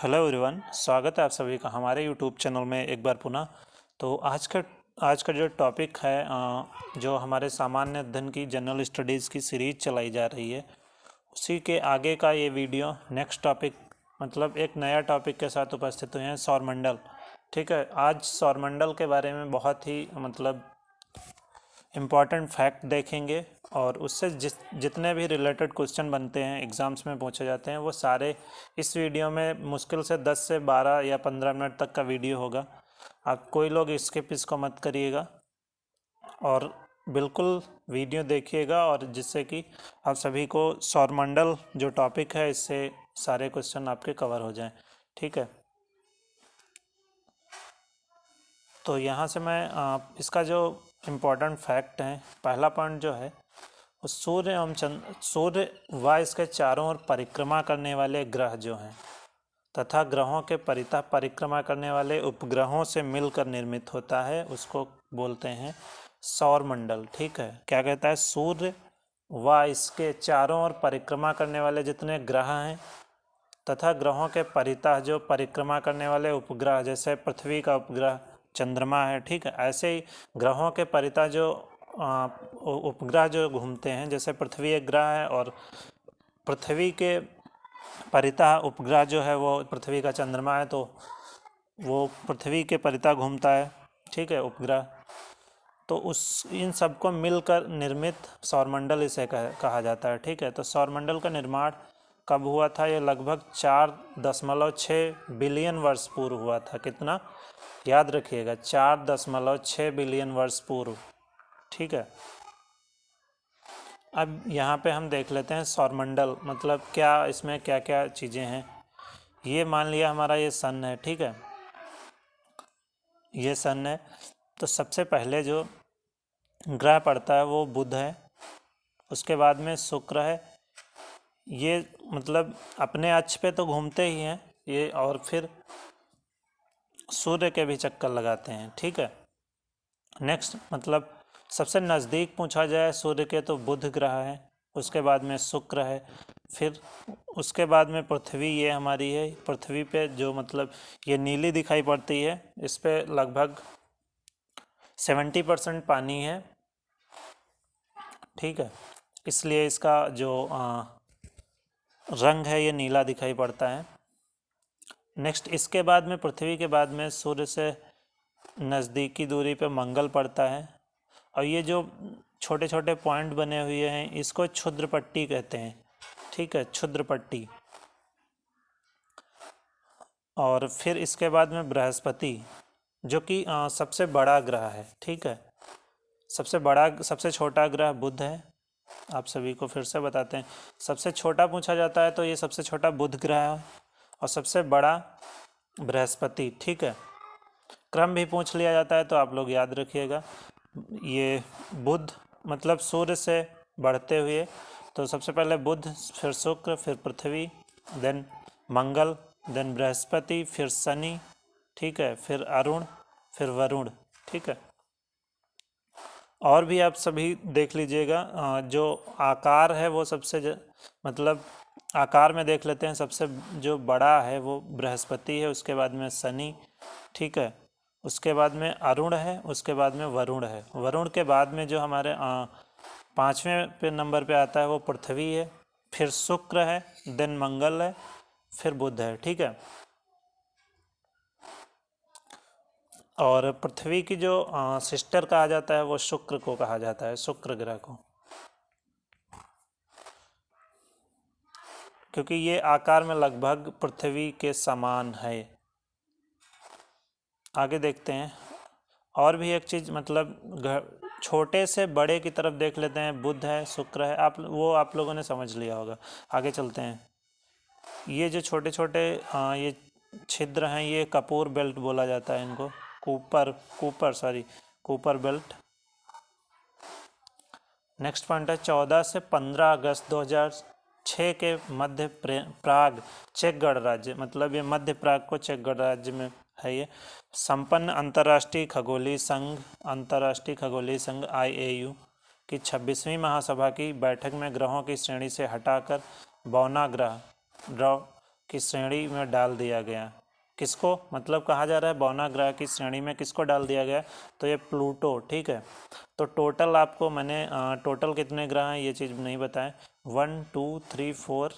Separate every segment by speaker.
Speaker 1: Hello everyone, स्वागत है आप सभी का हमारे यूट्यूब चैनल में एक बार पुनः। तो आज का जो टॉपिक है जो हमारे सामान्य अध्ययन की जनरल स्टडीज़ की सीरीज चलाई जा रही है, उसी के आगे का ये वीडियो नेक्स्ट टॉपिक मतलब एक नया टॉपिक के साथ उपस्थित हुए हैं, सौरमंडल। ठीक है, आज सौरमंडल के बारे में बहुत ही इम्पॉर्टेंट फैक्ट देखेंगे और उससे जितने भी रिलेटेड क्वेश्चन बनते हैं, एग्ज़ाम्स में पूछे जाते हैं, वो सारे इस वीडियो में मुश्किल से 10 से 12 या 15 मिनट तक का वीडियो होगा। आप कोई लोग स्किप इसको मत करिएगा और बिल्कुल वीडियो देखिएगा, और जिससे कि आप सभी को सौरमंडल जो टॉपिक है इससे सारे क्वेश्चन आपके कवर हो जाएं। ठीक है, तो यहाँ से मैं इसका जो इम्पोर्टेंट फैक्ट है, पहला पॉइंट जो है, वो सूर्य एवं सूर्य व इसके चारों ओर परिक्रमा करने वाले ग्रह जो हैं तथा ग्रहों के परितः परिक्रमा करने वाले उपग्रहों से मिलकर निर्मित होता है, उसको बोलते हैं सौरमंडल। ठीक है, क्या कहता है? सूर्य व इसके चारों ओर परिक्रमा करने वाले जितने ग्रह हैं तथा ग्रहों के परितः जो परिक्रमा करने वाले उपग्रह, जैसे पृथ्वी का उपग्रह चंद्रमा है, ठीक है, ऐसे ही ग्रहों के परितः जो उपग्रह जो घूमते हैं, जैसे पृथ्वी एक ग्रह है और पृथ्वी के परितः उपग्रह जो है वो पृथ्वी का चंद्रमा है, तो वो पृथ्वी के परितः घूमता है। ठीक है, उपग्रह, तो उस इन सबको मिलकर निर्मित सौरमंडल इसे कहा जाता है। ठीक है, तो सौरमंडल का निर्माण कब हुआ था? ये लगभग 4.6 बिलियन वर्ष पूर्व हुआ था। कितना? याद रखिएगा, 4.6 बिलियन वर्ष पूर्व। ठीक है, अब यहाँ पे हम देख लेते हैं सौरमंडल मतलब क्या, इसमें क्या क्या चीज़ें हैं। ये मान लिया हमारा ये सन है। ठीक है, ये सन है, तो सबसे पहले जो ग्रह पड़ता है वो बुध है, उसके बाद में शुक्र है। ये मतलब अपने अक्ष पे तो घूमते ही हैं ये, और फिर सूर्य के भी चक्कर लगाते हैं। ठीक है, नेक्स्ट मतलब सबसे नज़दीक पूछा जाए सूर्य के तो बुध ग्रह है, उसके बाद में शुक्र है, फिर उसके बाद में पृथ्वी ये हमारी है। पृथ्वी पे जो मतलब ये नीली दिखाई पड़ती है, इस पे लगभग 70% पानी है। ठीक है, इसलिए इसका जो रंग है ये नीला दिखाई पड़ता है। नेक्स्ट इसके बाद में पृथ्वी के बाद में सूर्य से नज़दीकी दूरी पे मंगल पड़ता है, और ये जो छोटे छोटे पॉइंट बने हुए हैं इसको क्षुद्र पट्टी कहते हैं। ठीक है, क्षुद्र पट्टी। और फिर इसके बाद में बृहस्पति, जो कि सबसे बड़ा ग्रह है। ठीक है, सबसे छोटा ग्रह बुध है। आप सभी को फिर से बताते हैं, सबसे छोटा पूछा जाता है तो ये सबसे छोटा बुध ग्रह है और सबसे बड़ा बृहस्पति। ठीक है, क्रम भी पूछ लिया जाता है तो आप लोग याद रखिएगा। ये बुध मतलब सूर्य से बढ़ते हुए, तो सबसे पहले बुध, फिर शुक्र, फिर पृथ्वी, देन मंगल, देन बृहस्पति, फिर शनि। ठीक है, फिर अरुण, फिर वरुण। ठीक है, और भी आप सभी देख लीजिएगा। जो आकार है वो सबसे मतलब आकार में देख लेते हैं, सबसे जो बड़ा है वो बृहस्पति है, उसके बाद में शनि। ठीक है, उसके बाद में अरुण है, उसके बाद में वरुण है। वरुण के बाद में जो हमारे 5वें पे नंबर पे आता है वो पृथ्वी है, फिर शुक्र है, देन मंगल है, फिर बुध है। ठीक है, और पृथ्वी की जो सिस्टर कहा जाता है वो शुक्र को कहा जाता है, शुक्र ग्रह को, क्योंकि ये आकार में लगभग पृथ्वी के समान है। आगे देखते हैं, और भी एक चीज़ मतलब छोटे से बड़े की तरफ देख लेते हैं। बुध है, शुक्र है, आप लोगों ने समझ लिया होगा। आगे चलते हैं, ये जो छोटे छोटे ये छिद्र हैं, ये कपूर बेल्ट बोला जाता है इनको, कूपर बेल्ट। नेक्स्ट पॉइंट है 14 से 15 अगस्त 2006 के मध्य प्राग चेक गणराज्य, मतलब ये मध्य प्राग को चेक गणराज्य में है ये, संपन्न अंतर्राष्ट्रीय खगोलीय संघ IAU की 26वीं महासभा की बैठक में ग्रहों की श्रेणी से हटाकर बौना ग्रह की श्रेणी में डाल दिया गया। किसको मतलब कहा जा रहा है बौना ग्रह की श्रेणी में किसको डाल दिया गया, तो ये प्लूटो। ठीक है, तो टोटल आपको मैंने टोटल कितने ग्रह हैं ये चीज़ नहीं बताएं। 1 2 3 4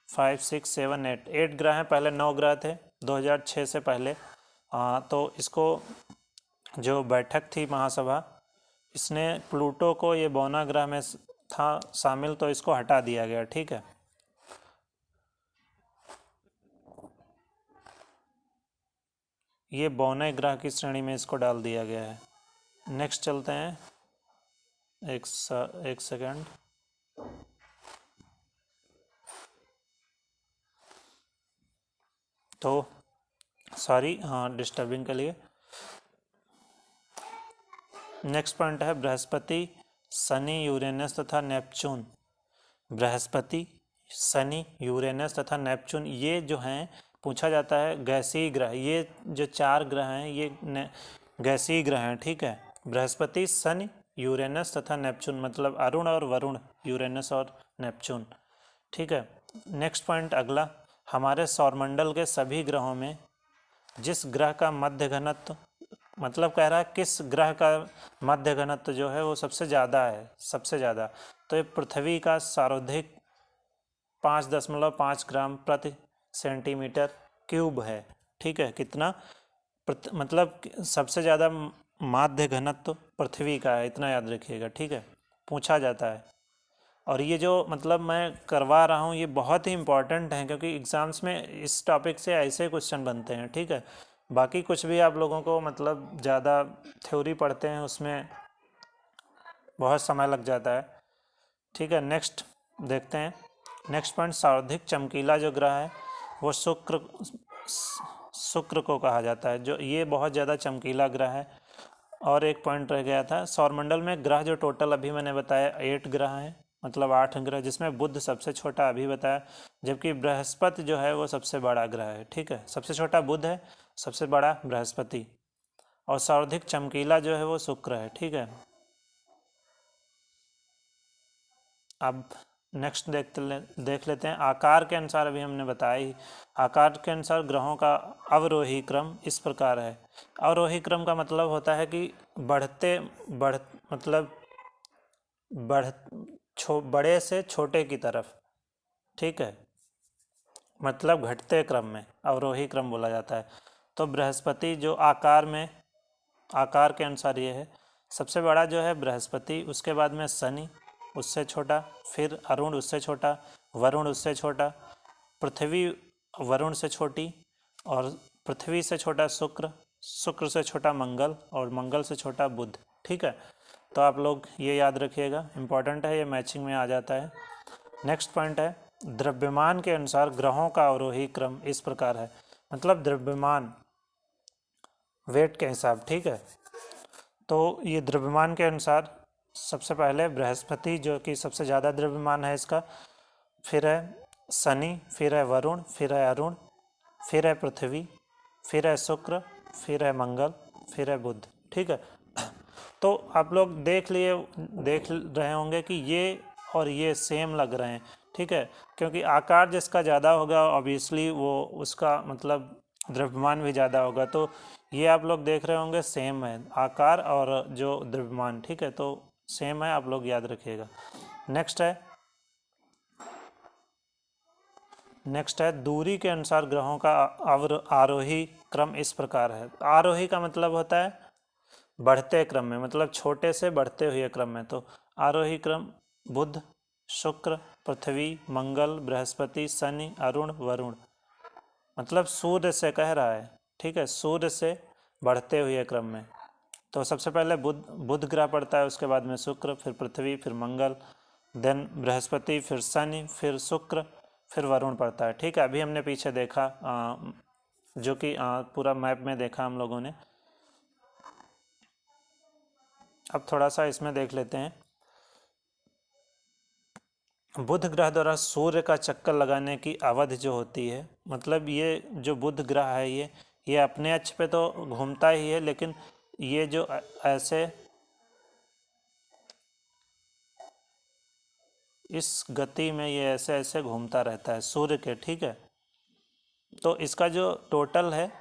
Speaker 1: 5 6 7 8 8 ग्रह हैं। पहले 9 ग्रह थे 2006 से पहले। तो इसको जो बैठक थी महासभा, इसने प्लूटो को ये बौना ग्रह में था शामिल, तो इसको हटा दिया गया। ठीक है, ये बौने ग्रह की श्रेणी में इसको डाल दिया गया है। नेक्स्ट चलते हैं। एक सेकंड। तो सॉरी, हाँ, डिस्टर्बिंग के लिए। नेक्स्ट पॉइंट है बृहस्पति, शनि, यूरेनस तथा नेपच्यून। बृहस्पति, शनि, यूरेनस तथा नेपच्यून ये जो हैं पूछा जाता है गैसीय ग्रह। ये जो 4 ग्रह हैं ये गैसीय ग्रह हैं। ठीक है, बृहस्पति, शनि, यूरेनस तथा नेपच्यून, मतलब अरुण और वरुण, यूरेनस और नेपच्यून। ठीक है, नेक्स्ट पॉइंट अगला, हमारे सौरमंडल के सभी ग्रहों में जिस ग्रह का मध्य घनत्व, मतलब कह रहा है किस ग्रह का मध्य घनत्व जो है वो सबसे ज़्यादा है, सबसे ज़्यादा, तो ये पृथ्वी का सर्वाधिक 5.5 ग्राम प्रति सेंटीमीटर क्यूब है। ठीक है, कितना मतलब सबसे ज़्यादा माध्य घनत्व पृथ्वी का है, इतना याद रखिएगा। ठीक है, पूछा जाता है। और ये जो मतलब मैं करवा रहा हूँ ये बहुत ही इम्पॉर्टेंट है, क्योंकि एग्ज़ाम्स में इस टॉपिक से ऐसे क्वेश्चन बनते हैं। ठीक है, बाकी कुछ भी आप लोगों को मतलब ज़्यादा थ्योरी पढ़ते हैं उसमें बहुत समय लग जाता है। ठीक है, नेक्स्ट देखते हैं। नेक्स्ट पॉइंट, सर्वाधिक चमकीला जो ग्रह है वो शुक्र को कहा जाता है, जो ये बहुत ज़्यादा चमकीला ग्रह है। और एक पॉइंट रह गया था, सौरमंडल में ग्रह जो टोटल अभी मैंने बताया 8 ग्रह हैं, मतलब 8 ग्रह, जिसमें बुध सबसे छोटा अभी बताया, जबकि बृहस्पति जो है वो सबसे बड़ा ग्रह है। ठीक है, सबसे छोटा बुध है, सबसे बड़ा बृहस्पति, और सर्वाधिक चमकीला जो है वो शुक्र है। ठीक है, अब नेक्स्ट देख लेते हैं। आकार के अनुसार अभी हमने बताया ही, आकार के अनुसार ग्रहों का अवरोही क्रम इस प्रकार है। अवरोही क्रम का मतलब होता है कि बढ़ मतलब बड़े से छोटे की तरफ। ठीक है, मतलब घटते क्रम में अवरोही क्रम बोला जाता है। तो बृहस्पति जो आकार के अनुसार ये है, सबसे बड़ा जो है बृहस्पति, उसके बाद में शनि उससे छोटा, फिर अरुण उससे छोटा, वरुण उससे छोटा, पृथ्वी वरुण से छोटी, और पृथ्वी से छोटा शुक्र, शुक्र से छोटा मंगल, और मंगल से छोटा बुध। ठीक है, तो आप लोग ये याद रखिएगा, इम्पॉर्टेंट है, ये मैचिंग में आ जाता है। नेक्स्ट पॉइंट है, द्रव्यमान के अनुसार ग्रहों का अवरोही क्रम इस प्रकार है, मतलब द्रव्यमान वेट के हिसाब। ठीक है, तो ये द्रव्यमान के अनुसार सबसे पहले बृहस्पति जो कि सबसे ज़्यादा द्रव्यमान है इसका, फिर है शनि, फिर है वरुण, फिर है अरुण, फिर है पृथ्वी, फिर है शुक्र, फिर है मंगल, फिर है बुध। ठीक है, तो आप लोग देख रहे होंगे कि ये और ये सेम लग रहे हैं। ठीक है, क्योंकि आकार जिसका ज़्यादा होगा ऑब्वियसली वो उसका मतलब द्रव्यमान भी ज़्यादा होगा। तो ये आप लोग देख रहे होंगे सेम है आकार और जो द्रव्यमान। ठीक है, तो सेम है, आप लोग याद रखिएगा। नेक्स्ट है दूरी के अनुसार ग्रहों का आरोही क्रम इस प्रकार है। आरोही का मतलब होता है बढ़ते क्रम में, मतलब छोटे से बढ़ते हुए क्रम में। तो आरोही क्रम बुध, शुक्र, पृथ्वी, मंगल, बृहस्पति, शनि, अरुण, वरुण, मतलब सूर्य से कह रहा है। ठीक है, सूर्य से बढ़ते हुए क्रम में। तो सबसे पहले बुध ग्रह पड़ता है, उसके बाद में शुक्र, फिर पृथ्वी, फिर मंगल, देन बृहस्पति, फिर शनि, फिर शुक्र, फिर वरुण पड़ता है। ठीक है, अभी हमने पीछे देखा जो कि पूरा मैप में देखा हम लोगों ने। अब थोड़ा सा इसमें देख लेते हैं। बुध ग्रह द्वारा सूर्य का चक्कर लगाने की अवधि जो होती है, मतलब ये जो बुध ग्रह है ये अपने अक्ष पे तो घूमता ही है, लेकिन ये जो ऐसे इस गति में ये ऐसे ऐसे घूमता रहता है सूर्य के। ठीक है, तो इसका जो टोटल है,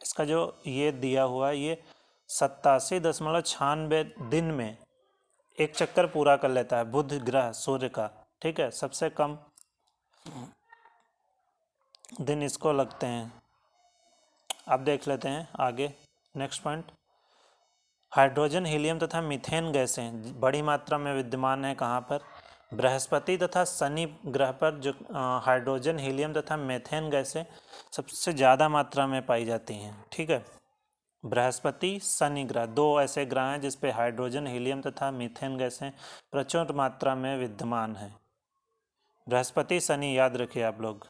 Speaker 1: इसका जो ये दिया हुआ है, ये 87.96 दिन में एक चक्कर पूरा कर लेता है बुध ग्रह सूर्य का। ठीक है, सबसे कम दिन इसको लगते हैं। अब देख लेते हैं आगे नेक्स्ट पॉइंट। हाइड्रोजन, हीलियम तथा मीथेन गैसें बड़ी मात्रा में विद्यमान है कहाँ पर? बृहस्पति तथा शनि ग्रह पर जो हाइड्रोजन, हीलियम तथा मीथेन गैसें सबसे ज़्यादा मात्रा में पाई जाती हैं। ठीक है, बृहस्पति शनि ग्रह 2 ऐसे ग्रह हैं जिस पे हाइड्रोजन, हीलियम तथा मीथेन गैसें प्रचुर मात्रा में विद्यमान है। बृहस्पति शनि याद रखिए आप लोग।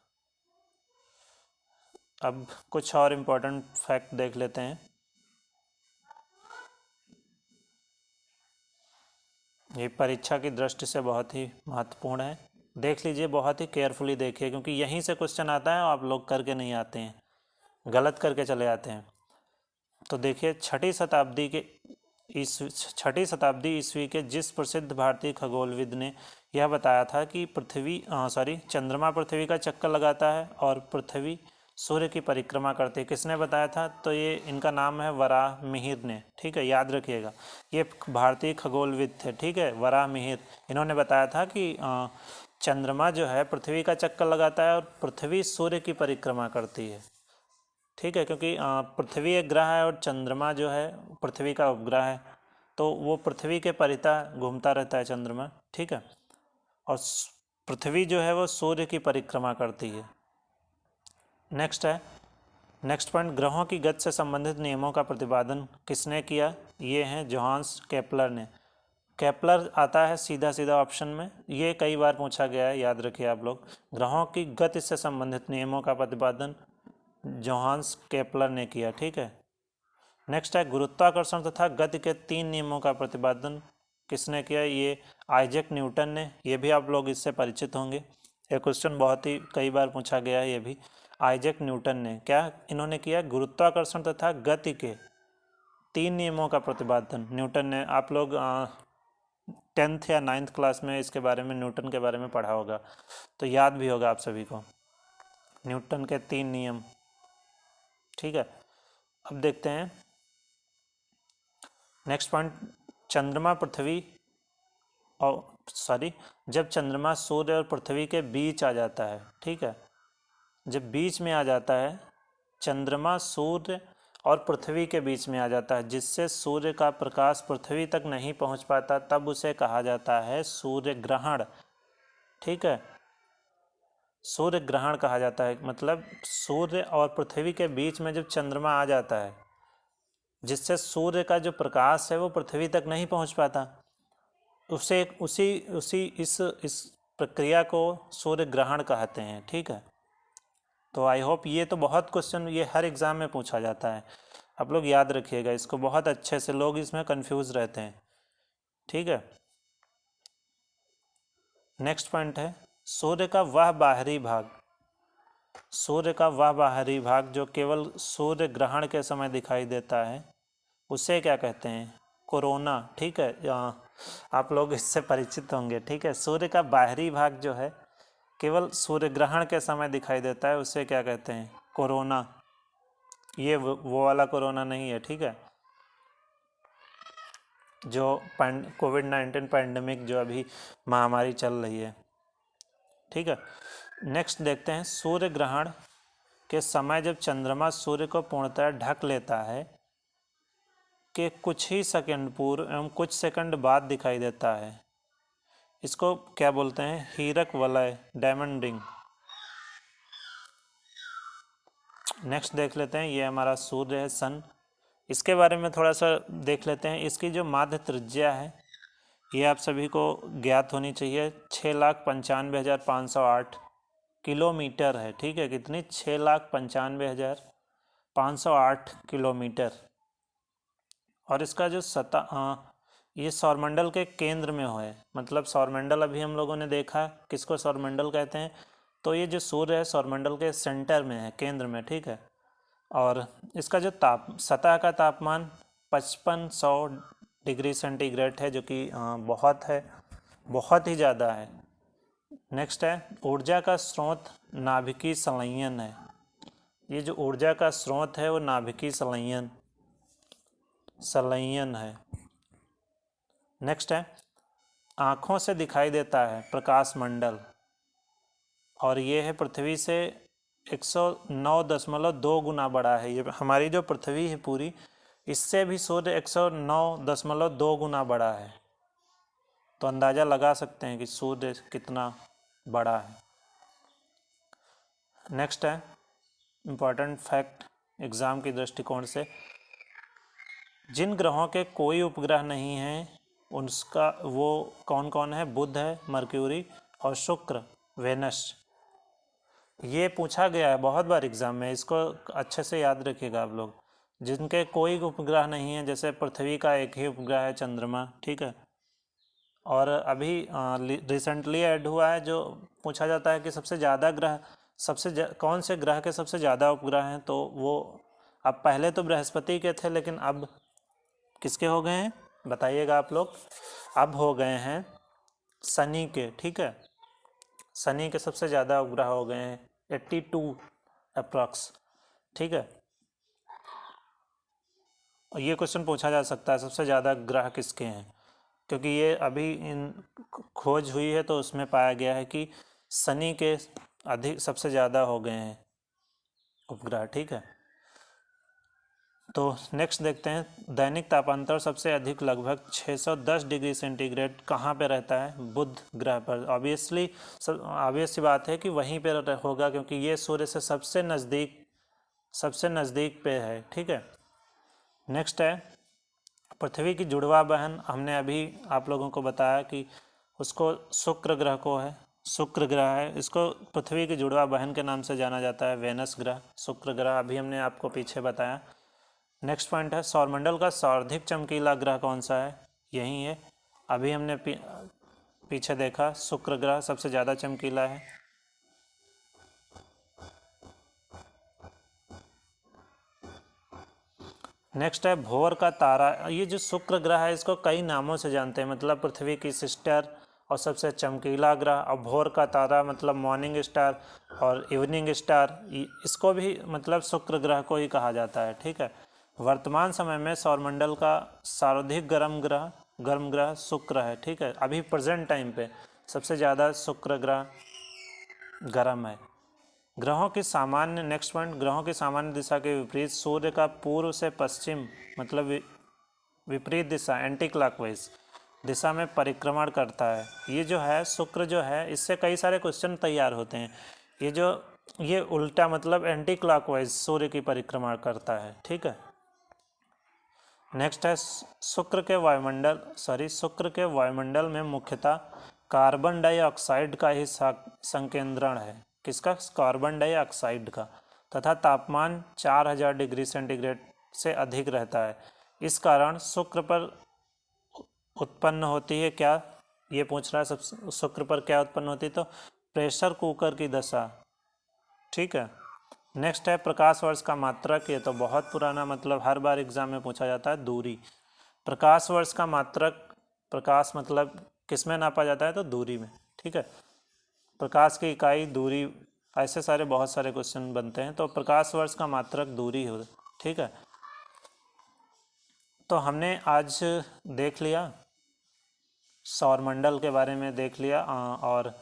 Speaker 1: अब कुछ और इम्पोर्टेंट फैक्ट देख लेते हैं। ये परीक्षा की दृष्टि से बहुत ही महत्वपूर्ण है, देख लीजिए, बहुत ही केयरफुली देखिए, क्योंकि यहीं से क्वेश्चन आता है और आप लोग करके नहीं आते हैं, गलत करके चले आते हैं। तो देखिए, छठी शताब्दी ईस्वी के जिस प्रसिद्ध भारतीय खगोलविद ने यह बताया था कि चंद्रमा पृथ्वी का चक्कर लगाता है और पृथ्वी सूर्य की परिक्रमा करती है, किसने बताया था? तो ये इनका नाम है वराहमिहिर ने। ठीक है, याद रखिएगा, ये भारतीय खगोलविद थे। ठीक है, वराहमिहिर, इन्होंने बताया था कि चंद्रमा जो है पृथ्वी का चक्कर लगाता है और पृथ्वी सूर्य की परिक्रमा करती है। ठीक है, क्योंकि पृथ्वी एक ग्रह है और चंद्रमा जो है पृथ्वी का उपग्रह है, तो वो पृथ्वी के परिता घूमता रहता है चंद्रमा। ठीक है, और पृथ्वी जो है वो सूर्य की परिक्रमा करती है। नेक्स्ट पॉइंट, ग्रहों की गति से संबंधित नियमों का प्रतिपादन किसने किया? ये हैं जोहान्स केपलर ने। केपलर आता है सीधा सीधा ऑप्शन में, ये कई बार पूछा गया है, याद रखिए आप लोग। ग्रहों की गति से संबंधित नियमों का प्रतिपादन जोहान्स केपलर ने किया। ठीक है, नेक्स्ट है गुरुत्वाकर्षण तथा गति के 3 नियमों का प्रतिपादन किसने किया? ये आइजैक न्यूटन ने। ये भी आप लोग इससे परिचित होंगे, ये क्वेश्चन बहुत ही कई बार पूछा गया है। ये भी आइजैक न्यूटन ने क्या इन्होंने किया? गुरुत्वाकर्षण तथा गति के 3 नियमों का प्रतिपादन न्यूटन ने। आप लोग 10th या 9th क्लास में इसके बारे में, न्यूटन के बारे में पढ़ा होगा, तो याद भी होगा आप सभी को, न्यूटन के 3 नियम। ठीक है, अब देखते हैं नेक्स्ट पॉइंट। चंद्रमा पृथ्वी जब चंद्रमा सूर्य और पृथ्वी के बीच आ जाता है, ठीक है, जब बीच में आ जाता है, चंद्रमा सूर्य और पृथ्वी के बीच में आ जाता है, जिससे सूर्य का प्रकाश पृथ्वी तक नहीं पहुंच पाता, तब उसे कहा जाता है सूर्य ग्रहण। ठीक है, सूर्य ग्रहण कहा जाता है, मतलब सूर्य और पृथ्वी के बीच में जब चंद्रमा आ जाता है, जिससे सूर्य का जो प्रकाश है वो पृथ्वी तक नहीं पहुंच पाता, उसे इस प्रक्रिया को सूर्य ग्रहण कहते हैं। ठीक है, तो आई होप ये तो बहुत क्वेश्चन ये हर एग्ज़ाम में पूछा जाता है, आप लोग याद रखिएगा इसको बहुत अच्छे से, लोग इसमें कंफ्यूज रहते हैं। ठीक है, नेक्स्ट पॉइंट है सूर्य का वह बाहरी भाग जो केवल सूर्य ग्रहण के समय दिखाई देता है, उसे क्या कहते हैं? कोरोना। ठीक है, आप लोग इससे परिचित होंगे। ठीक है, सूर्य का बाहरी भाग जो है केवल सूर्य ग्रहण के समय दिखाई देता है, उसे क्या कहते हैं? कोरोना। ये वो वाला कोरोना नहीं है। ठीक है, जो कोविड-19 पैंडमिक जो अभी महामारी चल रही है। ठीक है, नेक्स्ट देखते हैं सूर्य ग्रहण के समय जब चंद्रमा सूर्य को पूर्णतः ढक लेता है के कुछ ही सेकंड पूर्व एवं कुछ सेकंड बाद दिखाई देता है, इसको क्या बोलते हैं? हीरक वलय, डायमंड रिंग। नेक्स्ट देख लेते हैं, ये हमारा सूर्य है, सन। इसके बारे में थोड़ा सा देख लेते हैं। इसकी जो माध्य त्रिज्या है ये आप सभी को ज्ञात होनी चाहिए, 6,95,508 किलोमीटर है। ठीक है, कितनी? 6,95,508 किलोमीटर। और इसका जो ये सौरमंडल के केंद्र में है, मतलब सौरमंडल अभी हम लोगों ने देखा किसको सौरमंडल कहते हैं, तो ये जो सूर्य है सौरमंडल के सेंटर में है, केंद्र में। ठीक है, और इसका जो सतह का तापमान 5500 डिग्री सेंटीग्रेड है, जो कि बहुत है, बहुत ही ज़्यादा है। नेक्स्ट है ऊर्जा का स्रोत नाभिकीय संलयन है। ये जो ऊर्जा का स्रोत है वो नाभिकीय संलयन है। नेक्स्ट है, आँखों से दिखाई देता है प्रकाश मंडल, और ये है पृथ्वी से 109.2 गुना बड़ा है। ये हमारी जो पृथ्वी है पूरी, इससे भी सूर्य 109.2 गुना बड़ा है। तो अंदाज़ा लगा सकते हैं कि सूर्य कितना बड़ा है। नेक्स्ट है इम्पॉर्टेंट फैक्ट एग्ज़ाम के दृष्टिकोण से, जिन ग्रहों के कोई उपग्रह नहीं है उसका वो कौन कौन है? बुध है, मर्क्यूरी और शुक्र, वेनस। ये पूछा गया है बहुत बार एग्जाम में, इसको अच्छे से याद रखिएगा आप लोग। जिनके कोई उपग्रह नहीं है, जैसे पृथ्वी का एक ही उपग्रह है चंद्रमा, ठीक है। और अभी रिसेंटली ऐड हुआ है जो पूछा जाता है कि सबसे ज़्यादा ग्रह कौन से ग्रह के सबसे ज़्यादा उपग्रह हैं, तो वो अब पहले तो बृहस्पति के थे, लेकिन अब किसके हो गए हैं बताइएगा आप लोग? अब हो गए हैं शनि के, ठीक है। शनि के सबसे ज़्यादा उपग्रह हो गए हैं 82 अप्रॉक्स, ठीक है। और ये क्वेश्चन पूछा जा सकता है सबसे ज़्यादा ग्रह किसके हैं, क्योंकि ये अभी इन खोज हुई है तो उसमें पाया गया है कि शनि के अधिक सबसे ज़्यादा हो गए हैं उपग्रह, ठीक है। तो नेक्स्ट देखते हैं, दैनिक तापांतर सबसे अधिक लगभग 610 डिग्री सेंटीग्रेड कहाँ पे रहता है? बुध ग्रह पर। ऑब्वियस सी बात है कि वहीं पर होगा, क्योंकि ये सूर्य से सबसे नज़दीक पे है, ठीक है। नेक्स्ट है, पृथ्वी की जुड़वा बहन, हमने अभी आप लोगों को बताया कि उसको शुक्र ग्रह है, इसको पृथ्वी की जुड़वा बहन के नाम से जाना जाता है, वेनस ग्रह, शुक्र ग्रह, अभी हमने आपको पीछे बताया। नेक्स्ट पॉइंट है, सौरमंडल का सर्वाधिक चमकीला ग्रह कौन सा है? यही है, अभी हमने पीछे देखा, शुक्र ग्रह सबसे ज़्यादा चमकीला है। नेक्स्ट है भोर का तारा। ये जो शुक्र ग्रह है इसको कई नामों से जानते हैं, मतलब पृथ्वी की सिस्टर और सबसे चमकीला ग्रह, और भोर का तारा मतलब मॉर्निंग स्टार और इवनिंग स्टार, इसको भी मतलब शुक्र ग्रह को ही कहा जाता है, ठीक है। वर्तमान समय में सौरमंडल का सर्वाधिक गर्म ग्रह शुक्र है, ठीक है। अभी प्रेजेंट टाइम पे सबसे ज़्यादा शुक्र ग्रह गर्म है। ग्रहों की सामान्य दिशा के विपरीत सूर्य का पूर्व से पश्चिम मतलब विपरीत दिशा एंटी क्लॉकवाइज दिशा में परिक्रमण करता है। ये जो है शुक्र जो है, इससे कई सारे क्वेश्चन तैयार होते हैं। ये उल्टा मतलब एंटी क्लॉकवाइज सूर्य की परिक्रमा करता है, ठीक है। नेक्स्ट है, शुक्र के वायुमंडल में मुख्यतः कार्बन डाइऑक्साइड का ही संकेंद्रण है। किसका? कार्बन डाइऑक्साइड का, तथा तापमान 4000 डिग्री सेंटीग्रेड से अधिक रहता है। इस कारण शुक्र पर उत्पन्न होती है क्या? ये पूछ रहा है, सब शुक्र पर क्या उत्पन्न होती है? तो प्रेशर कुकर की दशा, ठीक है। नेक्स्ट है, प्रकाश वर्ष का मात्रक। ये तो बहुत पुराना, मतलब हर बार एग्जाम में पूछा जाता है, दूरी। प्रकाश वर्ष का मात्रक, प्रकाश मतलब किस में नापा जाता है? तो दूरी में, ठीक है। प्रकाश की इकाई दूरी, ऐसे सारे बहुत सारे क्वेश्चन बनते हैं। तो प्रकाश वर्ष का मात्रक दूरी हो, ठीक है। तो हमने आज देख लिया, सौरमंडल के बारे में देख लिया, और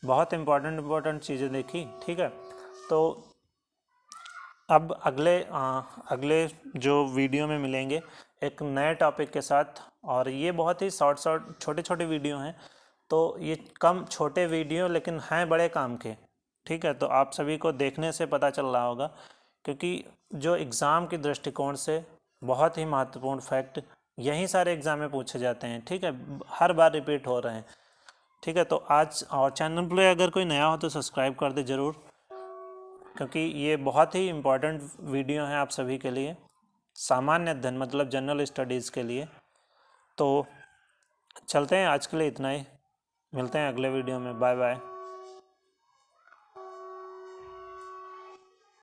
Speaker 1: बहुत इम्पोर्टेंट चीज़ें देखी, ठीक है। तो अब अगले जो वीडियो में मिलेंगे एक नए टॉपिक के साथ, और ये बहुत ही शॉर्ट छोटे वीडियो हैं। तो ये कम छोटे वीडियो लेकिन हैं बड़े काम के, ठीक है। तो आप सभी को देखने से पता चल रहा होगा, क्योंकि जो एग्ज़ाम के दृष्टिकोण से बहुत ही महत्वपूर्ण फैक्ट यहीं सारे एग्ज़ाम में पूछे जाते हैं, ठीक है। हर बार रिपीट हो रहे हैं, ठीक है। तो आज और चैनल पर अगर कोई नया हो तो सब्सक्राइब कर दे ज़रूर, क्योंकि ये बहुत ही इम्पोर्टेंट वीडियो हैं आप सभी के लिए, सामान्य अध्ययन मतलब जनरल स्टडीज़ के लिए। तो चलते हैं, आज के लिए इतना ही, मिलते हैं अगले वीडियो में, बाय बाय।